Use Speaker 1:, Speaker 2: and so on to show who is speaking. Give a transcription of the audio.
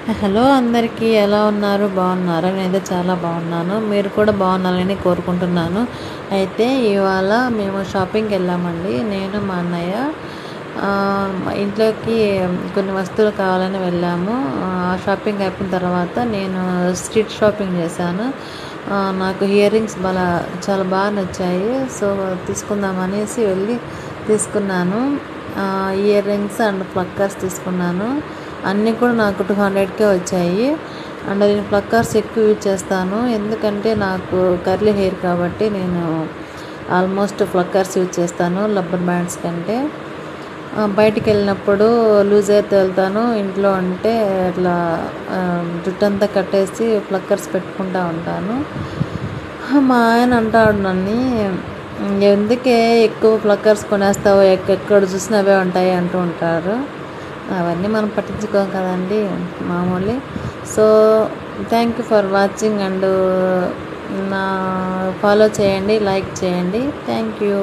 Speaker 1: Hello అందరికీ ఎలా ఉన్నారు? బాగున్నారా? నేనైతే చాలా బాగున్నాను. మీరు కూడా బాగున్నారని కోరుకుంటున్నాను. అయితే ఇవాళ మేము షాపింగ్‌కి వెళ్ళామండి. నేను, మా అన్నయ్య మా ఇంట్లోకి కొన్ని వస్తువులు కావాలని వెళ్ళాము. షాపింగ్ అయిపోయిన తర్వాత నేను స్ట్రీట్ షాపింగ్ చేశాను. నాకు ఇయర్ రింగ్స్ చాలా బాగా నచ్చాయి. సో, తీసుకుందాం అనేసి వెళ్ళి తీసుకున్నాను. ఇయర్ రింగ్స్ అండ్ ప్లక్కర్స్ తీసుకున్నాను. అన్నీ కూడా నాకు 200కే వచ్చాయి. అండ్ నేను ప్లక్కర్స్ ఎక్కువ యూజ్ చేస్తాను. ఎందుకంటే నాకు కర్లీ హెయిర్ కాబట్టి నేను ఆల్మోస్ట్ ప్లక్కర్స్ యూజ్ చేస్తాను రబ్బర్ బ్యాండ్స్ కంటే. బయటికి వెళ్ళినప్పుడు లూజ్ అయితే వెళ్తాను. ఇంట్లో అంటే అట్లా జుట్టంతా కట్టేసి ప్లక్కర్స్ పెట్టుకుంటూ ఉంటాను. మా ఆయన అంటాడు నన్ను, ఎందుకే ఎక్కువ ప్లక్కర్స్ కొనేస్తావు, ఎక్కడ చూసినా అవే ఉంటాయి అంటూ ఉంటారు. అవన్నీ మనం పట్టించుకోం కదండి, మామూలు. So, thank you for watching and నా ఫాలో చేయండి, లైక్ చేయండి. Thank you.